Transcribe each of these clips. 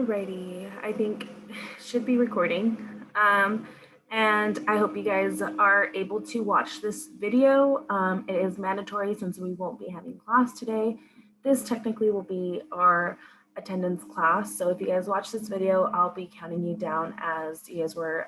Alrighty, I think should be recording. And I hope you guys are able to watch this video. It is mandatory since we won't be having class today. This technically will be our attendance class. So if you guys watch this video, I'll be counting you down as you guys were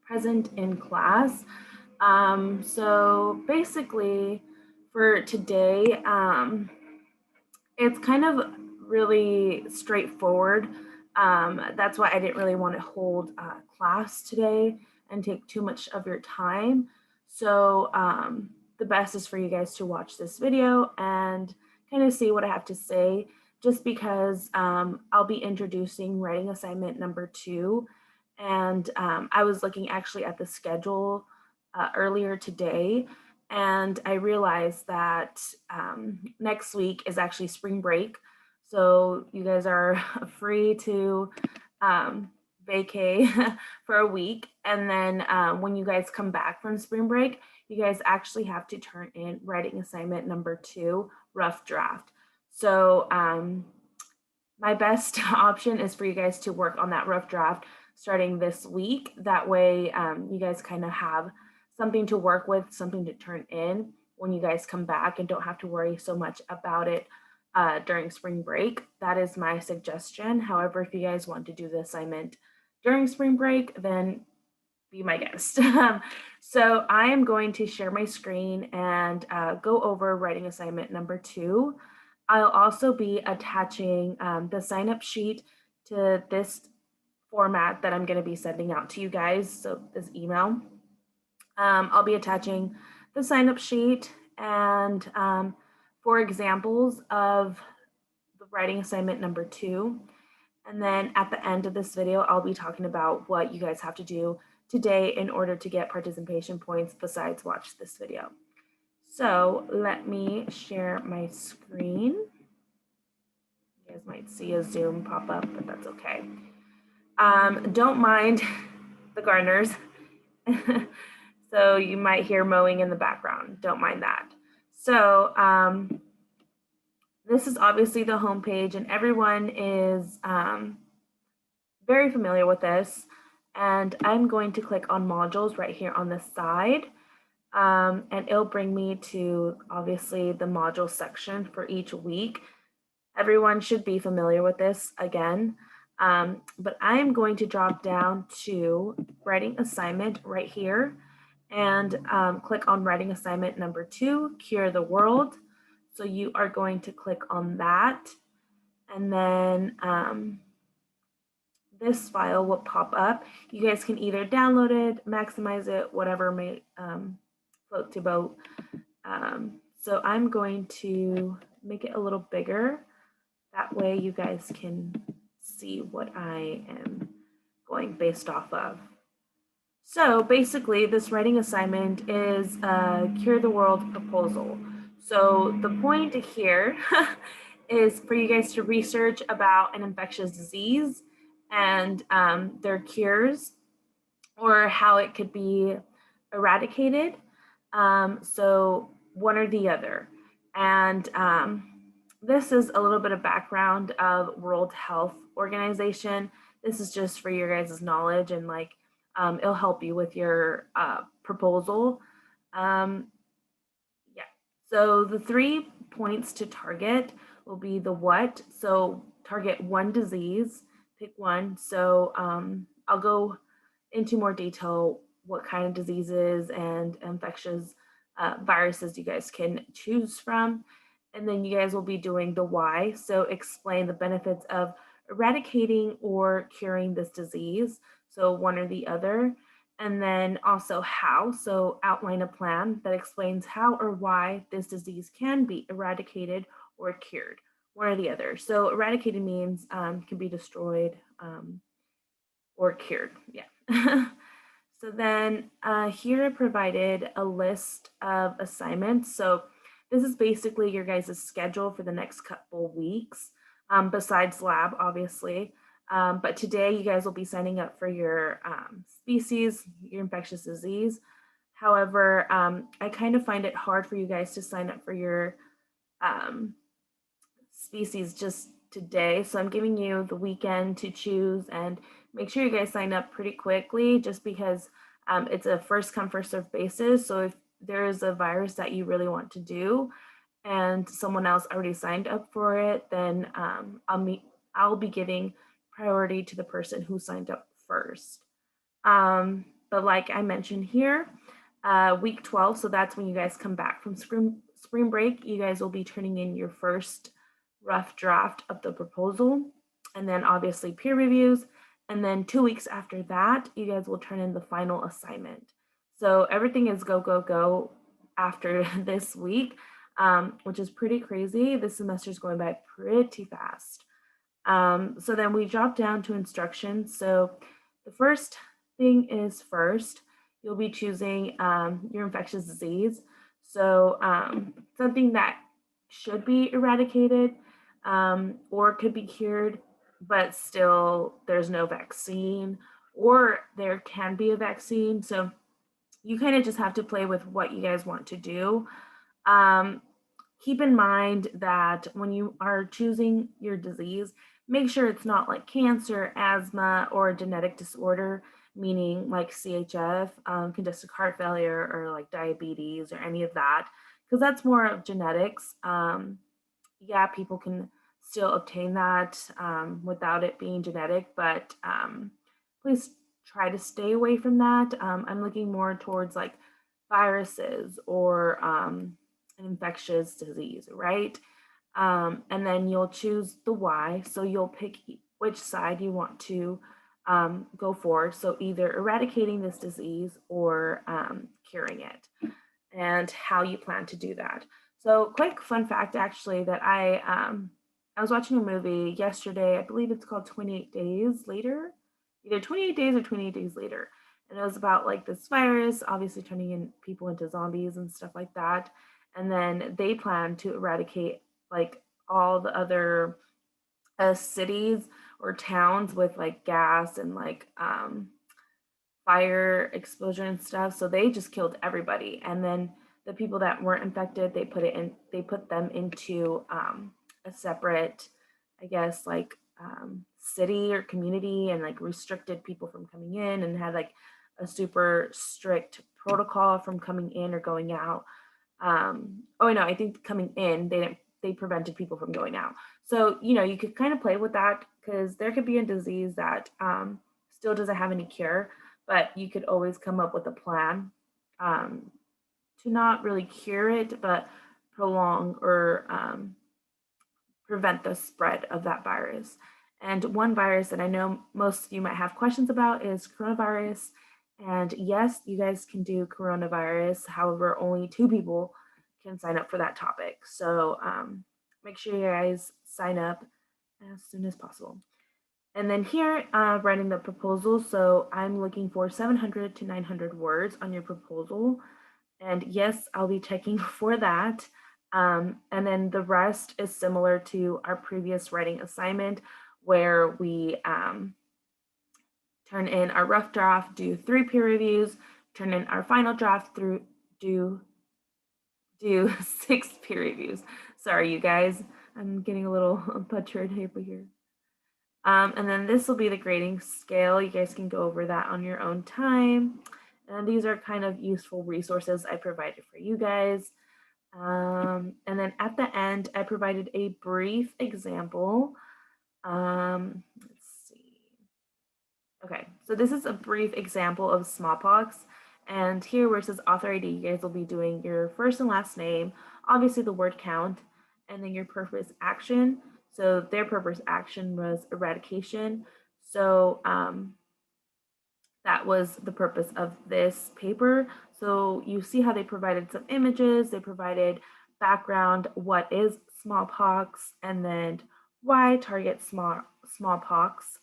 present in class. So basically for today, it's kind of really straightforward. That's why I didn't really want to hold class today and take too much of your time. So the best is for you guys to watch this video and kind of see what I have to say, just because I'll be introducing writing assignment number 2. And I was looking actually at the schedule earlier today, and I realized that next week is actually spring break. So you guys are free to vacay for a week. And then when you guys come back from spring break, you guys actually have to turn in writing assignment number 2, rough draft. So my best option is for you guys to work on that rough draft starting this week. That way you guys kind of have something to work with, something to turn in when you guys come back and don't have to worry so much about it during spring break. That is my suggestion. However, if you guys want to do the assignment during spring break, then be my guest. So I am going to share my screen and go over writing assignment number 2. I'll also be attaching the sign up sheet to this format that I'm going to be sending out to you guys. So this email. I'll be attaching the sign up sheet and for examples of the writing assignment number 2. And then at the end of this video, I'll be talking about what you guys have to do today in order to get participation points besides watch this video. So let me share my screen. You guys might see a Zoom pop up, but that's okay. Don't mind the gardeners. So you might hear mowing in the background. Don't mind that. So this is obviously the homepage, and everyone is very familiar with this. And I'm going to click on modules right here on the side. And it'll bring me to obviously the module section for each week. Everyone should be familiar with this again. But I am going to drop down to writing assignment right here and click on writing assignment number 2, Cure the World. So you are going to click on that, and then this file will pop up. You guys can either download it, maximize it, whatever may float your boat. So I'm going to make it a little bigger. That way you guys can see what I am going based off of. So basically, this writing assignment is a Cure the World proposal. So the point here is for you guys to research about an infectious disease and their cures, or how it could be eradicated. So one or the other. And this is a little bit of background of World Health Organization. This is just for your guys' knowledge, and like it'll help you with your proposal. Yeah. So the 3 points to target will be the what. So target one disease, pick one. So I'll go into more detail what kind of diseases and infectious viruses you guys can choose from. And then you guys will be doing the why. So explain the benefits of eradicating or curing this disease. So one or the other. And then also how. So outline a plan that explains how or why this disease can be eradicated or cured. One or the other. So eradicated means can be destroyed or cured. Yeah. So then here I provided a list of assignments. So this is basically your guys' schedule for the next couple weeks, besides lab, obviously. But today you guys will be signing up for your species, your infectious disease. However, I kind of find it hard for you guys to sign up for your species just today. So I'm giving you the weekend to choose, and make sure you guys sign up pretty quickly just because it's a first come, first serve basis. So if there is a virus that you really want to do and someone else already signed up for it, then I'll be giving priority to the person who signed up first. But like I mentioned here, week 12, so that's when you guys come back from spring break, you guys will be turning in your first rough draft of the proposal, and then obviously peer reviews. And then 2 weeks after that, you guys will turn in the final assignment. So everything is go, go, go after this week, which is pretty crazy. This semester is going by pretty fast. So then we drop down to instructions. So the first thing is first, you'll be choosing your infectious disease. So something that should be eradicated or could be cured, but still there's no vaccine, or there can be a vaccine. So you kind of just have to play with what you guys want to do. Um, Keep in mind that when you are choosing your disease, make sure it's not like cancer, asthma, or a genetic disorder, meaning like CHF, congestive heart failure, or like diabetes, or any of that, because that's more of genetics. Yeah, people can still obtain that without it being genetic, but please try to stay away from that. I'm looking more towards like viruses or an infectious disease, right? And then you'll choose the why. So you'll pick which side you want to go for. So either eradicating this disease or curing it, and how you plan to do that. So, quick fun fact actually that I was watching a movie yesterday. I believe it's called 28 Days Later, either 28 Days or 28 Days Later, and it was about like this virus, obviously turning in people into zombies and stuff like that. And then they plan to eradicate like all the other cities or towns with like gas and like fire explosion and stuff. So they just killed everybody. And then the people that weren't infected, they put them into a separate, I guess, like city or community, and like restricted people from coming in, and had like a super strict protocol from coming in or going out. Oh no, I think coming in, they prevented people from going out. So, you could kind of play with that because there could be a disease that still doesn't have any cure, but you could always come up with a plan um, to not really cure it, but prolong or prevent the spread of that virus. And one virus that I know most of you might have questions about is coronavirus. And yes, you guys can do coronavirus. However, only 2 people can sign up for that topic. So make sure you guys sign up as soon as possible. And then here, writing the proposal. So I'm looking for 700 to 900 words on your proposal. And yes, I'll be checking for that. And then the rest is similar to our previous writing assignment, where we turn in our rough draft, do 3 peer reviews, turn in our final draft through do 6 peer reviews. Sorry, you guys, I'm getting a little butchered here. And then this will be the grading scale. You guys can go over that on your own time. And these are kind of useful resources I provided for you guys. And then at the end, I provided a brief example. Let's see. Okay, so this is a brief example of smallpox. And here where it says author ID, you guys will be doing your first and last name, obviously the word count, and then your purpose action. So their purpose action was eradication. So that was the purpose of this paper. So you see how they provided some images, they provided background, what is smallpox, and then why target smallpox.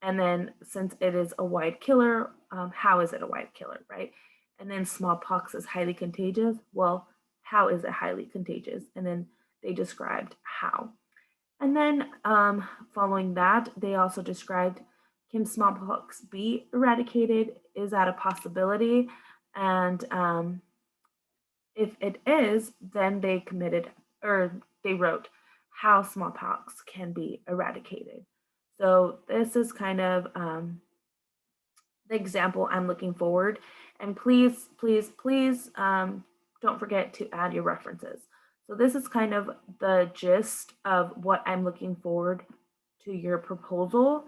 And then since it is a wide killer, how is it a wide killer, right? And then smallpox is highly contagious. Well, how is it highly contagious? And then they described how. And then following that, they also described, can smallpox be eradicated? Is that a possibility? And if it is, then they wrote, how smallpox can be eradicated. So this is kind of the example I'm looking forward. And please, please, please don't forget to add your references. So this is kind of the gist of what I'm looking forward to your proposal.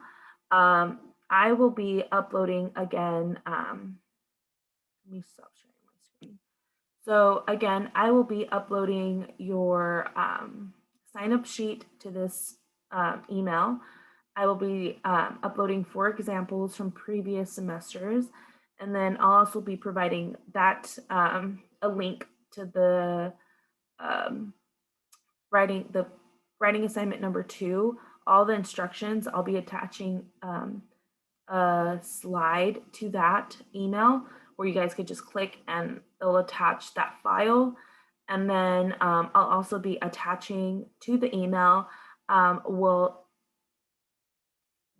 I will be uploading again. Let me stop sharing my screen. So again, I will be uploading your sign up sheet to this email. I will be uploading 4 examples from previous semesters, and then I'll also be providing that a link to the um, writing assignment number 2. All the instructions, I'll be attaching a slide to that email where you guys could just click and it'll attach that file. And then I'll also be attaching to the email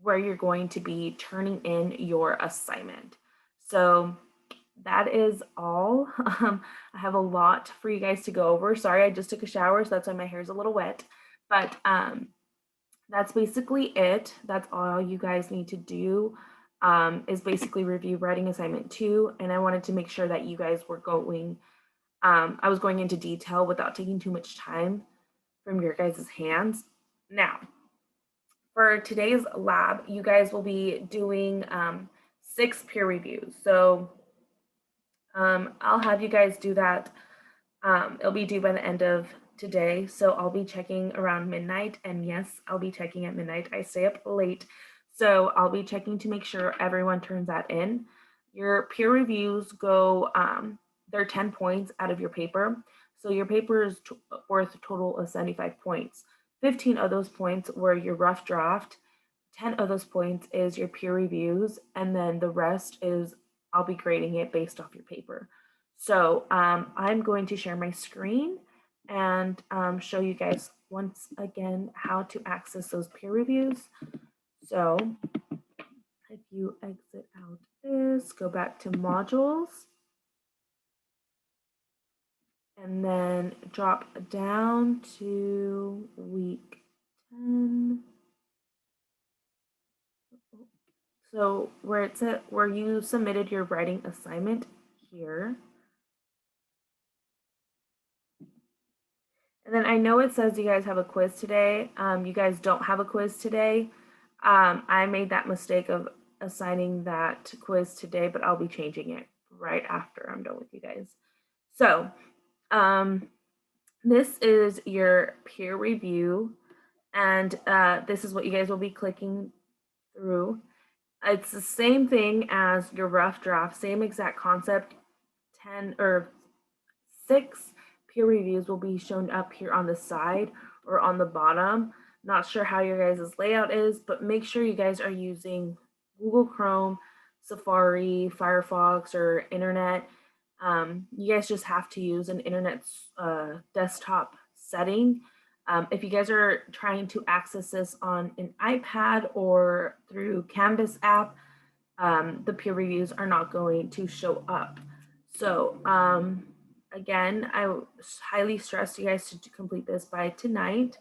where you're going to be turning in your assignment. So that is all. I have a lot for you guys to go over. Sorry, I just took a shower, so that's why my hair is a little wet. But that's basically it. That's all you guys need to do is basically review writing assignment 2. And I wanted to make sure that you guys were going, I was going into detail without taking too much time from your guys' hands. Now, for today's lab, you guys will be doing 6 peer reviews. So I'll have you guys do that. It'll be due by the end of today. So I'll be checking around midnight. And yes, I'll be checking at midnight. I stay up late. So I'll be checking to make sure everyone turns that in. Your peer reviews go, they're 10 points out of your paper. So your paper is worth a total of 75 points. 15 of those points were your rough draft. 10 of those points is your peer reviews. And then the rest is I'll be grading it based off your paper. So I'm going to share my screen and show you guys once again how to access those peer reviews. So if you exit out this, go back to modules, and then drop down to week 10. So where it's at, where you submitted your writing assignment here. And then I know it says you guys have a quiz today. You guys don't have a quiz today. I made that mistake of assigning that quiz today, but I'll be changing it right after I'm done with you guys. So this is your peer review, and this is what you guys will be clicking through. It's the same thing as your rough draft, same exact concept. 10 or 6 peer reviews will be shown up here on the side or on the bottom. Not sure how your guys' layout is, but make sure you guys are using Google Chrome, Safari, Firefox, or internet. You guys just have to use an internet desktop setting. If you guys are trying to access this on an iPad or through Canvas app, the peer reviews are not going to show up. So again, I highly stress you guys to complete this by tonight,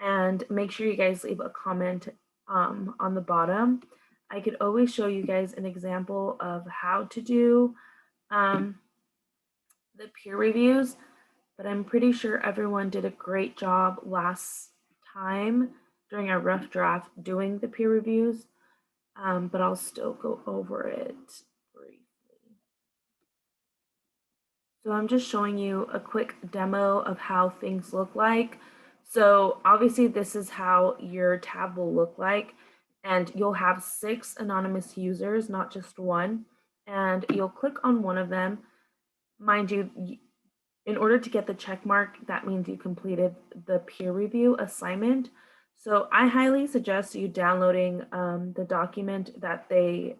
and make sure you guys leave a comment on the bottom. I could always show you guys an example of how to do the peer reviews, but I'm pretty sure everyone did a great job last time during our rough draft doing the peer reviews, but I'll still go over it briefly. So I'm just showing you a quick demo of how things look like. So obviously this is how your tab will look like, and you'll have 6 anonymous users, not just one, and you'll click on one of them. Mind you, in order to get the check mark, that means you completed the peer review assignment. So I highly suggest you downloading the document that they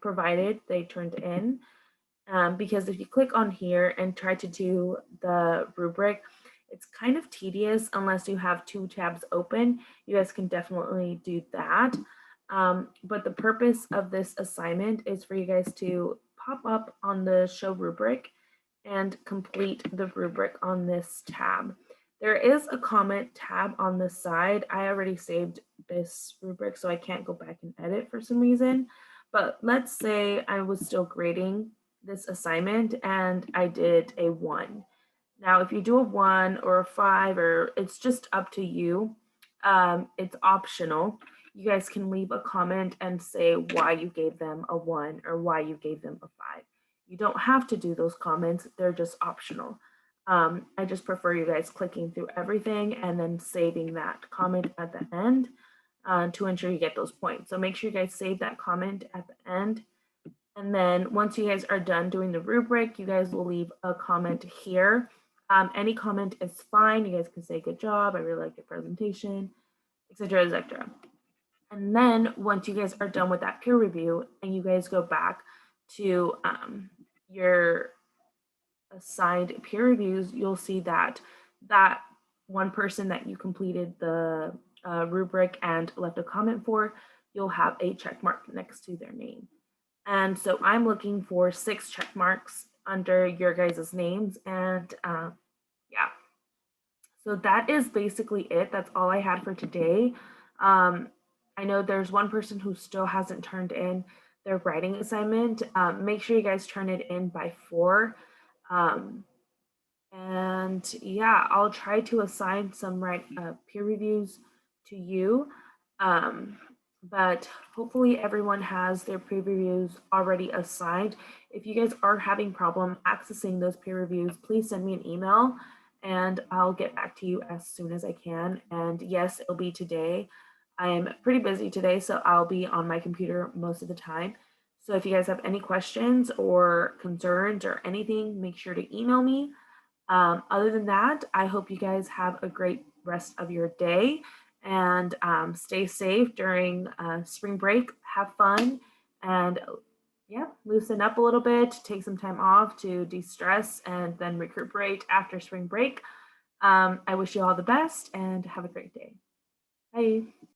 provided, they turned in. Because if you click on here and try to do the rubric, it's kind of tedious unless you have 2 tabs open. You guys can definitely do that. But the purpose of this assignment is for you guys to pop up on the show rubric and complete the rubric on this tab. There is a comment tab on the side. I already saved this rubric, so I can't go back and edit for some reason. But let's say I was still grading this assignment and I did a 1. Now, if you do a 1 or a 5, or it's just up to you, it's optional. You guys can leave a comment and say why you gave them a 1 or why you gave them a 5. You don't have to do those comments, they're just optional. I just prefer you guys clicking through everything and then saving that comment at the end to ensure you get those points. So make sure you guys save that comment at the end. And then once you guys are done doing the rubric, you guys will leave a comment here. Any comment is fine. You guys can say good job, I really like your presentation, etc., etc. And then once you guys are done with that peer review and you guys go back to your assigned peer reviews, you'll see that that one person that you completed the rubric and left a comment for, you'll have a check mark next to their name. And so I'm looking for 6 check marks under your guys' names. And yeah, so that is basically it. That's all I had for today. I know there's one person who still hasn't turned in their writing assignment. Make sure you guys turn it in by 4. Um, and yeah, I'll try to assign some peer reviews to you. Um, but hopefully everyone has their peer reviews already assigned. If you guys are having problem accessing those peer reviews, please send me an email and I'll get back to you as soon as I can. And yes, it'll be today. I am pretty busy today, so I'll be on my computer most of the time. So if you guys have any questions or concerns or anything, make sure to email me. Other than that, I hope you guys have a great rest of your day and stay safe during spring break. Have fun and yeah, loosen up a little bit, take some time off to de stress and then recuperate after spring break. I wish you all the best and have a great day. Bye.